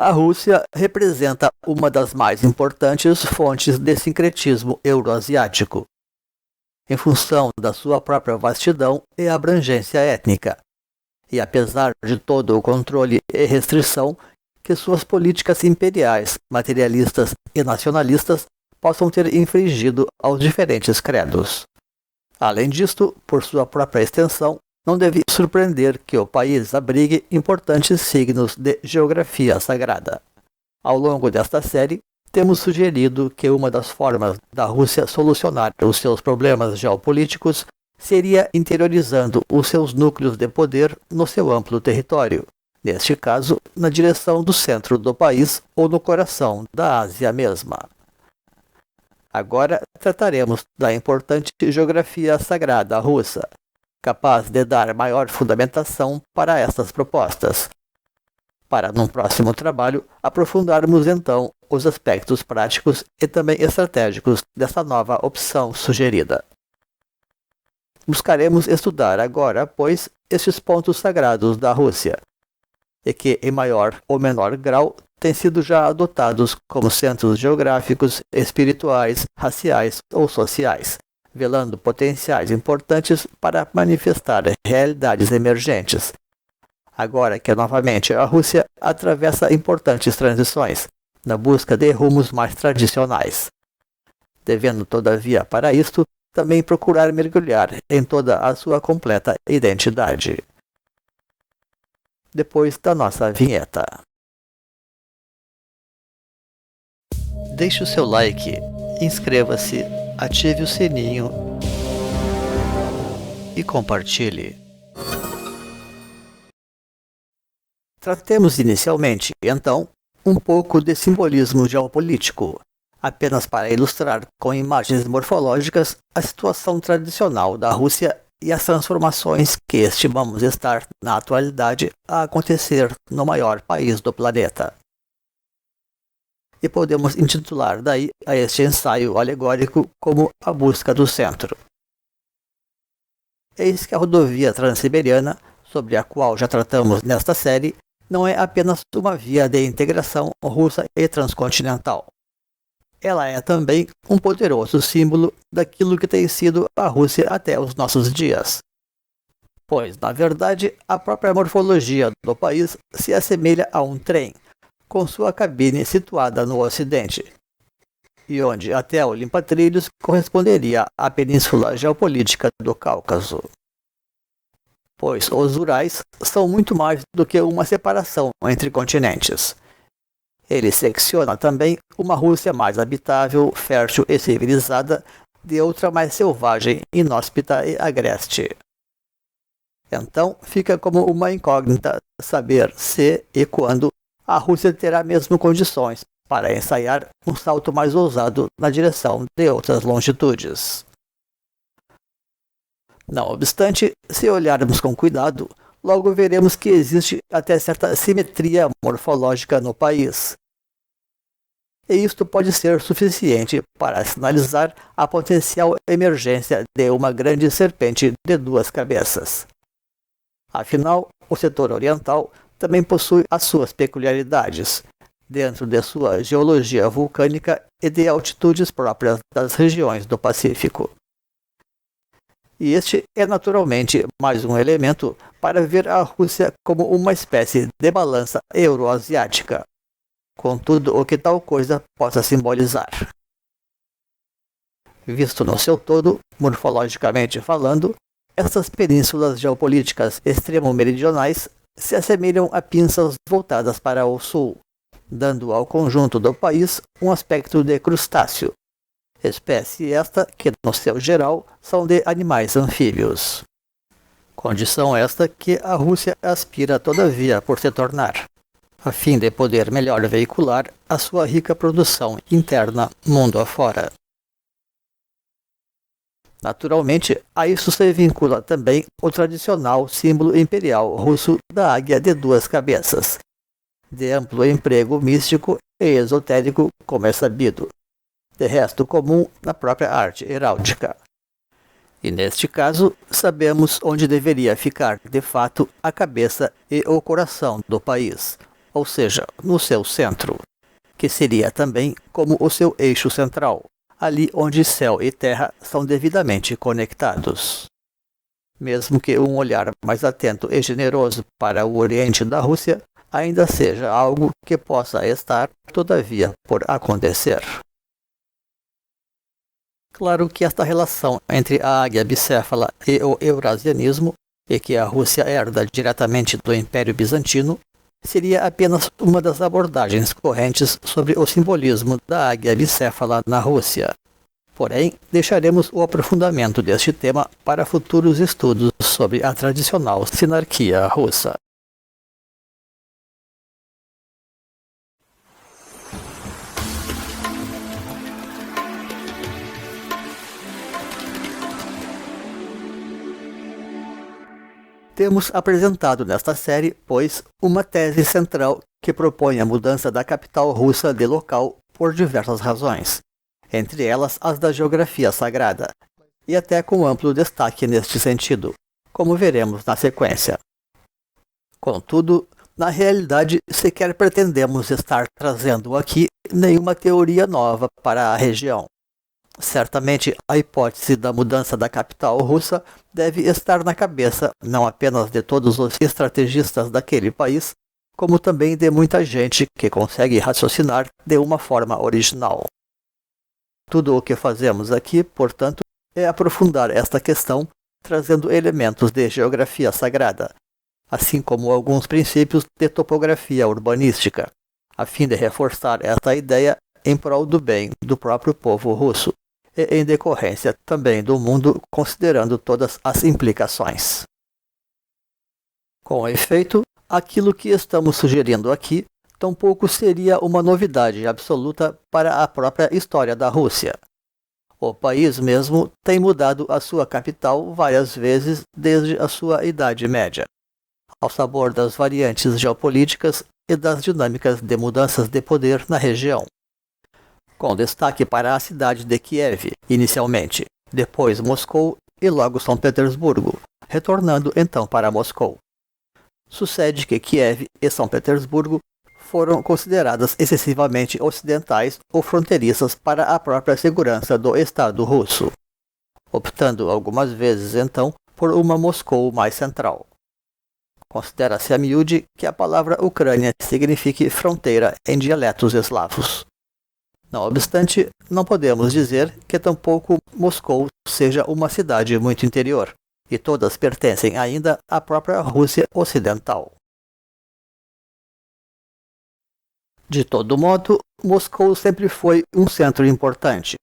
A Rússia representa uma das mais importantes fontes de sincretismo euroasiático, em função da sua própria vastidão e abrangência étnica, e apesar de todo o controle e restrição que suas políticas imperiais, materialistas e nacionalistas possam ter infligido aos diferentes credos. Além disto, por sua própria extensão, não deve surpreender que o país abrigue importantes signos de geografia sagrada. Ao longo desta série, temos sugerido que uma das formas da Rússia solucionar os seus problemas geopolíticos seria interiorizando os seus núcleos de poder no seu amplo território, neste caso, na direção do centro do país ou no coração da Ásia mesma. Agora trataremos da importante geografia sagrada russa, capaz de dar maior fundamentação para estas propostas. Para, num próximo trabalho, aprofundarmos então os aspectos práticos e também estratégicos dessa nova opção sugerida. Buscaremos estudar agora, pois, estes pontos sagrados da Rússia, e que, em maior ou menor grau, têm sido já adotados como centros geográficos, espirituais, raciais ou sociais, velando potenciais importantes para manifestar realidades emergentes. Agora que novamente a Rússia atravessa importantes transições, na busca de rumos mais tradicionais, devendo, todavia, para isto, também procurar mergulhar em toda a sua completa identidade. Depois da nossa vinheta. Deixe o seu like, inscreva-se, ative o sininho e compartilhe. Tratemos inicialmente, então, um pouco de simbolismo geopolítico, apenas para ilustrar com imagens morfológicas a situação tradicional da Rússia e as transformações que estimamos estar, na atualidade, a acontecer no maior país do planeta. E podemos intitular daí a este ensaio alegórico como a busca do centro. Eis que a rodovia Transiberiana, sobre a qual já tratamos nesta série, não é apenas uma via de integração russa e transcontinental. Ela é também um poderoso símbolo daquilo que tem sido a Rússia até os nossos dias. Pois, na verdade, a própria morfologia do país se assemelha a um trem, com sua cabine situada no ocidente, e onde até o limpa-trilhos corresponderia à península geopolítica do Cáucaso. Pois os Urais são muito mais do que uma separação entre continentes. Ele secciona também uma Rússia mais habitável, fértil e civilizada de outra mais selvagem, inóspita e agreste. Então, fica como uma incógnita saber se e quando a Rússia terá mesmo condições para ensaiar um salto mais ousado na direção de outras longitudes. Não obstante, se olharmos com cuidado, logo veremos que existe até certa simetria morfológica no país. E isto pode ser suficiente para sinalizar a potencial emergência de uma grande serpente de duas cabeças. Afinal, o setor oriental também possui as suas peculiaridades, dentro de sua geologia vulcânica e de altitudes próprias das regiões do Pacífico. E este é naturalmente mais um elemento para ver a Rússia como uma espécie de balança euroasiática, com tudo o que tal coisa possa simbolizar. Visto no seu todo, morfologicamente falando, essas penínsulas geopolíticas extremo-meridionais se assemelham a pinças voltadas para o sul, dando ao conjunto do país um aspecto de crustáceo, espécie esta que, no seu geral, são de animais anfíbios. Condição esta que a Rússia aspira todavia por se tornar, a fim de poder melhor veicular a sua rica produção interna mundo afora. Naturalmente, a isso se vincula também o tradicional símbolo imperial russo da águia de duas cabeças, de amplo emprego místico e esotérico, como é sabido, de resto comum na própria arte heráldica. E neste caso, sabemos onde deveria ficar, de fato, a cabeça e o coração do país, ou seja, no seu centro, que seria também como o seu eixo central, ali onde céu e terra são devidamente conectados. Mesmo que um olhar mais atento e generoso para o oriente da Rússia ainda seja algo que possa estar, todavia, por acontecer. Claro que esta relação entre a águia bicéfala e o eurasianismo, e que a Rússia herda diretamente do Império Bizantino, seria apenas uma das abordagens correntes sobre o simbolismo da águia bicéfala na Rússia. Porém, deixaremos o aprofundamento deste tema para futuros estudos sobre a tradicional sinarquia russa. Temos apresentado nesta série, pois, uma tese central que propõe a mudança da capital russa de local por diversas razões, entre elas as da geografia sagrada, e até com amplo destaque neste sentido, como veremos na sequência. Contudo, na realidade, sequer pretendemos estar trazendo aqui nenhuma teoria nova para a região. Certamente, a hipótese da mudança da capital russa deve estar na cabeça não apenas de todos os estrategistas daquele país, como também de muita gente que consegue raciocinar de uma forma original. Tudo o que fazemos aqui, portanto, é aprofundar esta questão, trazendo elementos de geografia sagrada, assim como alguns princípios de topografia urbanística, a fim de reforçar esta ideia em prol do bem do próprio povo russo, e em decorrência também do mundo, considerando todas as implicações. Com efeito, aquilo que estamos sugerindo aqui tampouco seria uma novidade absoluta para a própria história da Rússia. O país mesmo tem mudado a sua capital várias vezes desde a sua Idade Média, ao sabor das variantes geopolíticas e das dinâmicas de mudanças de poder na região. Com destaque para a cidade de Kiev, inicialmente, depois Moscou e logo São Petersburgo, retornando então para Moscou. Sucede que Kiev e São Petersburgo foram consideradas excessivamente ocidentais ou fronteiriças para a própria segurança do Estado russo, optando algumas vezes então por uma Moscou mais central. Considera-se a miúde que a palavra Ucrânia signifique fronteira em dialetos eslavos. Não obstante, não podemos dizer que tampouco Moscou seja uma cidade muito interior, e todas pertencem ainda à própria Rússia Ocidental. De todo modo, Moscou sempre foi um centro importante,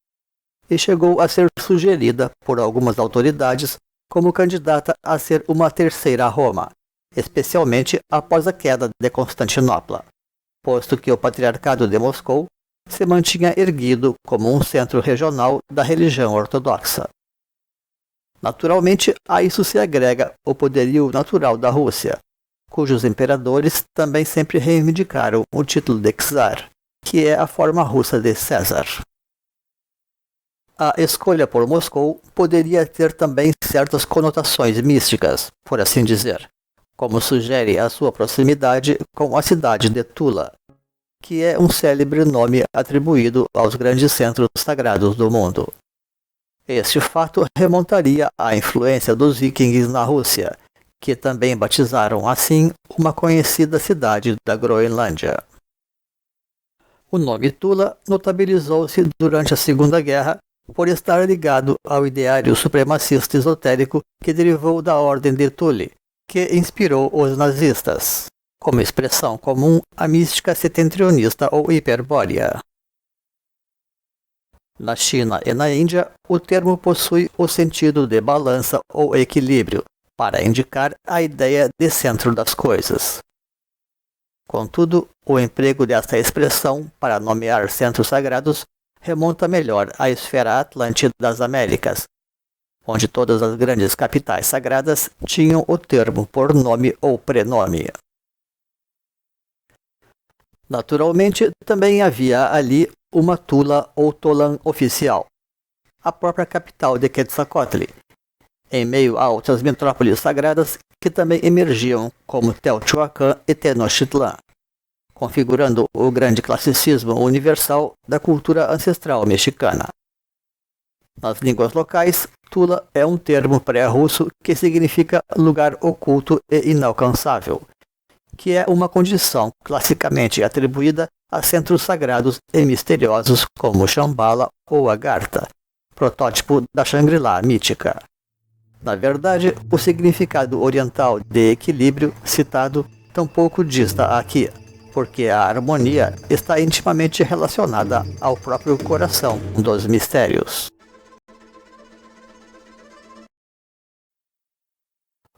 e chegou a ser sugerida por algumas autoridades como candidata a ser uma terceira Roma, especialmente após a queda de Constantinopla, posto que o Patriarcado de Moscou se mantinha erguido como um centro regional da religião ortodoxa. Naturalmente, a isso se agrega o poderio natural da Rússia, cujos imperadores também sempre reivindicaram o título de czar, que é a forma russa de César. A escolha por Moscou poderia ter também certas conotações místicas, por assim dizer, como sugere a sua proximidade com a cidade de Tula, que é um célebre nome atribuído aos grandes centros sagrados do mundo. Este fato remontaria à influência dos vikings na Rússia, que também batizaram assim uma conhecida cidade da Groenlândia. O nome Tula notabilizou-se durante a Segunda Guerra por estar ligado ao ideário supremacista esotérico que derivou da Ordem de Thule, que inspirou os nazistas, como expressão comum a mística setentrionista ou hiperbórea. Na China e na Índia, o termo possui o sentido de balança ou equilíbrio, para indicar a ideia de centro das coisas. Contudo, o emprego desta expressão para nomear centros sagrados remonta melhor à esfera atlântica das Américas, onde todas as grandes capitais sagradas tinham o termo por nome ou prenome. Naturalmente, também havia ali uma Tula ou Tolan oficial, a própria capital de Quetzalcoatl, em meio a outras metrópoles sagradas que também emergiam como Teotihuacan e Tenochtitlan, configurando o grande classicismo universal da cultura ancestral mexicana. Nas línguas locais, Tula é um termo pré-russo que significa lugar oculto e inalcançável, que é uma condição classicamente atribuída a centros sagrados e misteriosos como Shambhala ou Agartha, protótipo da Shangri-La mítica. Na verdade, o significado oriental de equilíbrio citado tampouco dista aqui, porque a harmonia está intimamente relacionada ao próprio coração dos mistérios.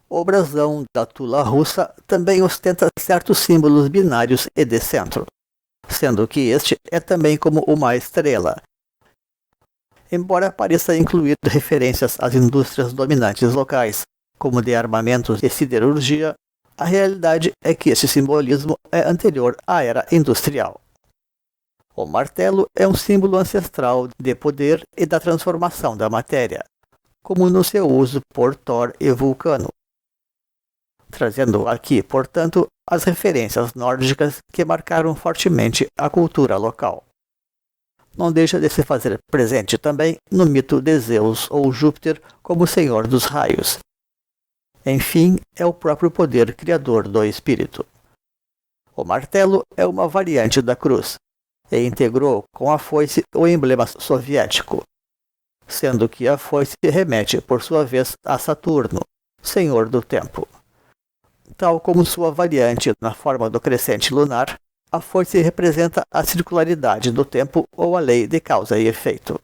O brasão da Tula russa também ostenta certos símbolos binários e de centro, sendo que este é também como uma estrela. Embora pareça incluir referências às indústrias dominantes locais, como de armamentos e siderurgia, a realidade é que esse simbolismo é anterior à era industrial. O martelo é um símbolo ancestral de poder e da transformação da matéria, como no seu uso por Thor e Vulcano, trazendo aqui, portanto, as referências nórdicas que marcaram fortemente a cultura local. Não deixa de se fazer presente também no mito de Zeus ou Júpiter como senhor dos raios. Enfim, é o próprio poder criador do espírito. O martelo é uma variante da cruz, e integrou com a foice o emblema soviético, sendo que a foice remete, por sua vez, a Saturno, senhor do tempo. Tal como sua variante na forma do crescente lunar, a foice representa a circularidade do tempo ou a lei de causa e efeito.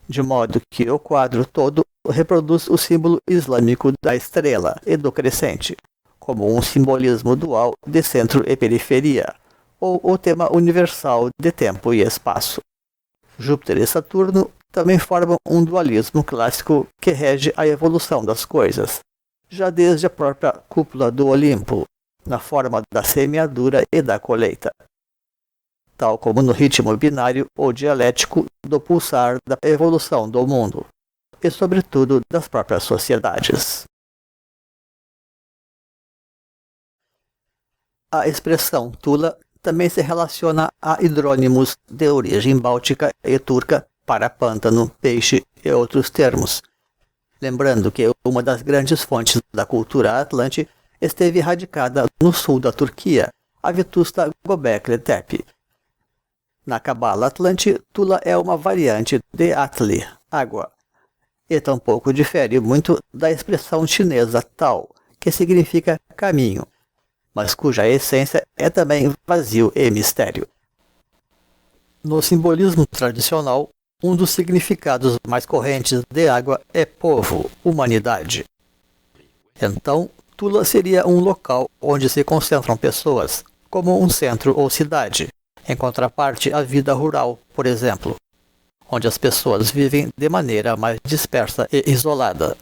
De modo que o quadro todo reproduz o símbolo islâmico da estrela e do crescente, como um simbolismo dual de centro e periferia, ou o tema universal de tempo e espaço. Júpiter e Saturno também formam um dualismo clássico que rege a evolução das coisas, já desde a própria cúpula do Olimpo, na forma da semeadura e da colheita, tal como no ritmo binário ou dialético do pulsar da evolução do mundo, e sobretudo das próprias sociedades. A expressão Tula também se relaciona a hidrônimos de origem báltica e turca para pântano, peixe e outros termos, lembrando que uma das grandes fontes da cultura atlante esteve radicada no sul da Turquia, a Vetusta Göbekli Tepe. Na Cabala Atlante, Tula é uma variante de Atli, água, e tampouco difere muito da expressão chinesa Tao, que significa caminho, mas cuja essência é também vazio e mistério. No simbolismo tradicional, um dos significados mais correntes de água é povo, humanidade. Então, Tula seria um local onde se concentram pessoas, como um centro ou cidade, em contraparte à vida rural, por exemplo, onde as pessoas vivem de maneira mais dispersa e isolada.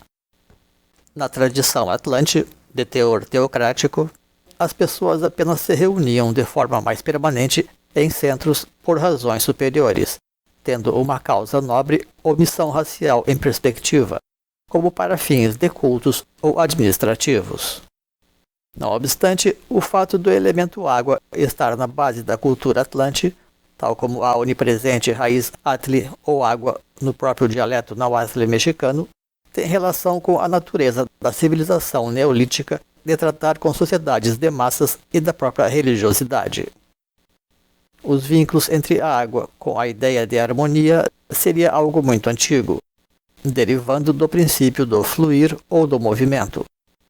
Na tradição atlante, de teor teocrático, as pessoas apenas se reuniam de forma mais permanente em centros por razões superiores, tendo uma causa nobre ou missão racial em perspectiva, como para fins de cultos ou administrativos. Não obstante, o fato do elemento água estar na base da cultura atlante, tal como a onipresente raiz Atli ou água no próprio dialeto nahuatl mexicano, tem relação com a natureza da civilização neolítica de tratar com sociedades de massas e da própria religiosidade. Os vínculos entre a água com a ideia de harmonia seria algo muito antigo, derivando do princípio do fluir ou do movimento,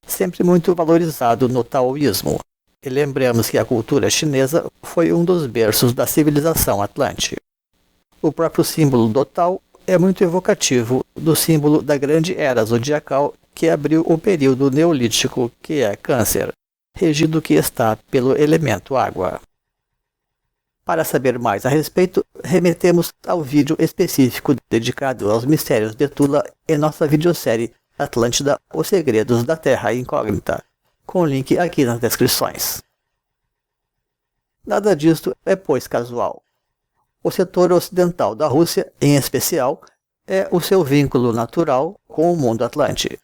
sempre muito valorizado no taoísmo. E lembremos que a cultura chinesa foi um dos berços da civilização atlante. O próprio símbolo do Tao é muito evocativo do símbolo da grande era zodiacal que abriu o período neolítico, que é Câncer, regido que está pelo elemento água. Para saber mais a respeito, remetemos ao vídeo específico dedicado aos mistérios de Tula em nossa videossérie Atlântida, Os Segredos da Terra Incógnita, com link aqui nas descrições. Nada disto é, pois, casual. O setor ocidental da Rússia, em especial, é o seu vínculo natural com o mundo atlante.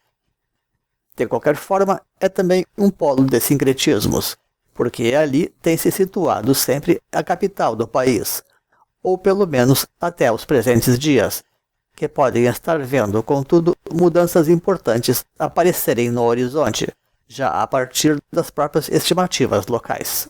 De qualquer forma, é também um polo de sincretismos, porque ali tem se situado sempre a capital do país, ou pelo menos até os presentes dias, que podem estar vendo, contudo, mudanças importantes aparecerem no horizonte, já a partir das próprias estimativas locais.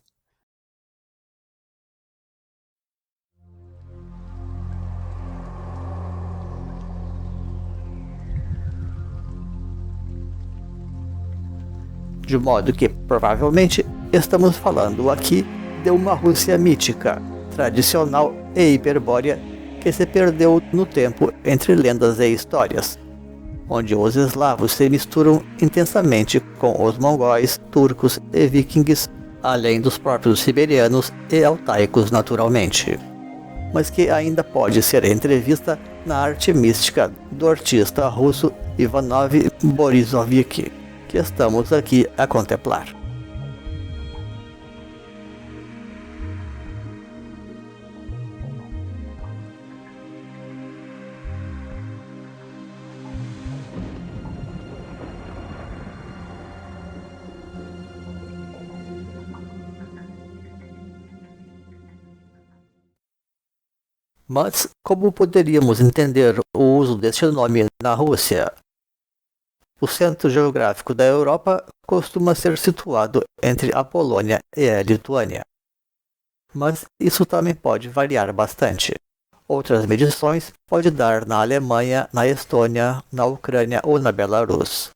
De modo que, provavelmente, estamos falando aqui de uma Rússia mítica, tradicional e hiperbórea que se perdeu no tempo entre lendas e histórias, onde os eslavos se misturam intensamente com os mongóis, turcos e vikings, além dos próprios siberianos e altaicos naturalmente, mas que ainda pode ser entrevista na arte mística do artista russo Ivanov Borisovich, que estamos aqui a contemplar. Mas como poderíamos entender o uso deste nome na Rússia? O centro geográfico da Europa costuma ser situado entre a Polônia e a Lituânia. Mas isso também pode variar bastante. Outras medições pode dar na Alemanha, na Estônia, na Ucrânia ou na Belarus.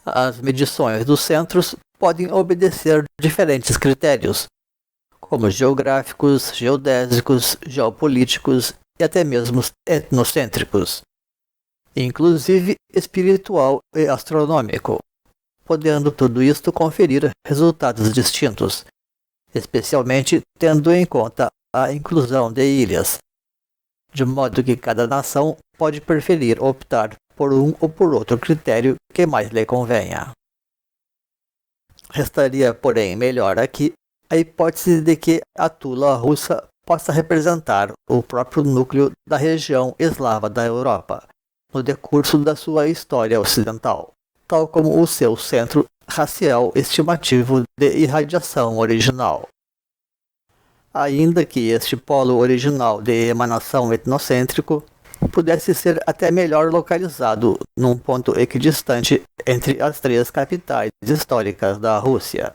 As medições dos centros podem obedecer diferentes critérios, como geográficos, geodésicos, geopolíticos e até mesmo etnocêntricos, inclusive espiritual e astronômico, podendo tudo isto conferir resultados distintos, especialmente tendo em conta a inclusão de ilhas, de modo que cada nação pode preferir optar por um ou por outro critério que mais lhe convenha. Restaria, porém, melhor aqui a hipótese de que a Tula russa possa representar o próprio núcleo da região eslava da Europa, no decurso da sua história ocidental, tal como o seu centro racial estimativo de irradiação original. Ainda que este polo original de emanação etnocêntrico pudesse ser até melhor localizado num ponto equidistante entre as três capitais históricas da Rússia.